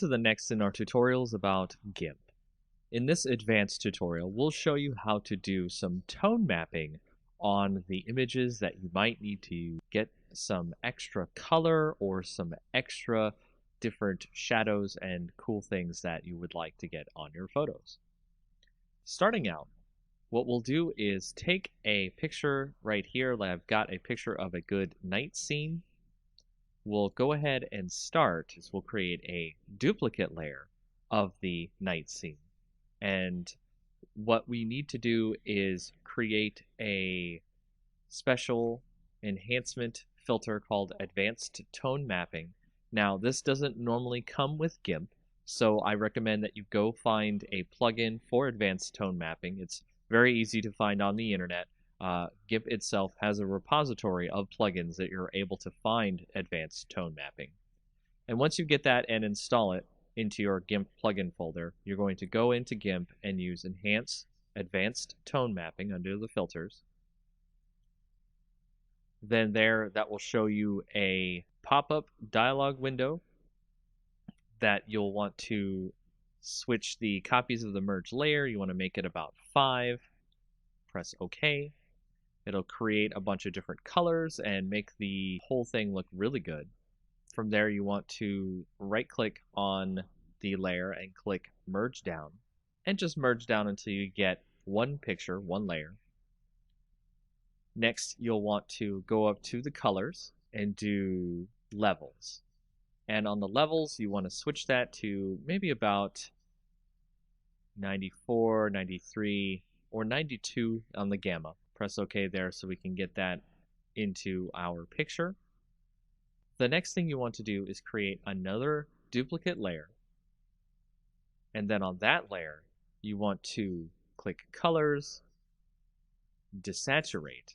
to the next in our tutorials about GIMP. In this advanced tutorial, we'll show you how to do some tone mapping on the images that you might need to get some extra color or some extra different shadows and cool things that you would like to get on your photos. Starting out, what we'll do is take a picture right here. I've got a picture of a good night scene. We'll go ahead and start is we'll create a duplicate layer of the night scene. And what we need to do is create a special enhancement filter called advanced tone mapping. Now, this doesn't normally come with GIMP, so I recommend that you go find a plugin for advanced tone mapping. It's very easy to find on the internet. GIMP itself has a repository of plugins that you're able to find advanced tone mapping. And once you get that and install it into your GIMP plugin folder, you're going to go into GIMP and use Enhance Advanced Tone Mapping under the filters. Then that will show you a pop-up dialog window that you'll want to switch the copies of the merge layer. You want to make it about 5. Press OK. It'll create a bunch of different colors and make the whole thing look really good. From there, you want to right-click on the layer and click Merge Down. And just merge down until you get one picture, one layer. Next, you'll want to go up to the colors and do levels. And on the levels, you want to switch that to maybe about 94, 93, or 92 on the gamma. Press OK there so we can get that into our picture. The next thing you want to do is create another duplicate layer. And then on that layer, you want to click Colors, Desaturate.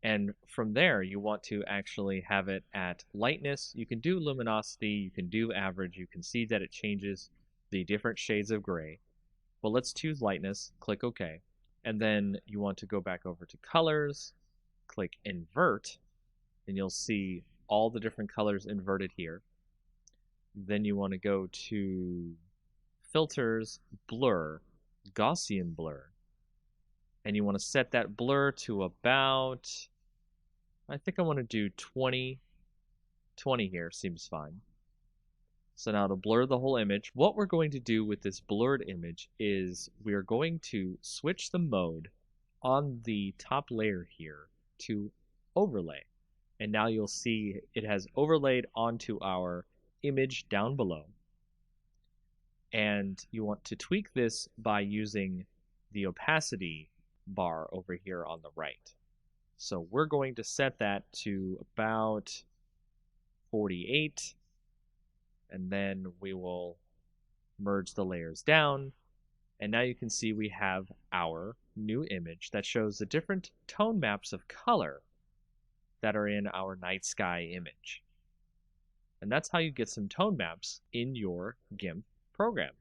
And from there, you want to actually have it at lightness. You can do luminosity, you can do average. You can see that it changes the different shades of gray. Well, let's choose lightness, click OK. And then you want to go back over to Colors, click Invert, and you'll see all the different colors inverted here. Then you want to go to Filters, Blur, Gaussian Blur. And you want to set that blur to about, I think I want to do 20. 20 here seems fine. So now to blur the whole image, what we're going to do with this blurred image is we're going to switch the mode on the top layer here to overlay. And now you'll see it has overlaid onto our image down below. And you want to tweak this by using the opacity bar over here on the right. So we're going to set that to about 48. And then we will merge the layers down. And now you can see we have our new image that shows the different tone maps of color that are in our night sky image. And that's how you get some tone maps in your GIMP program.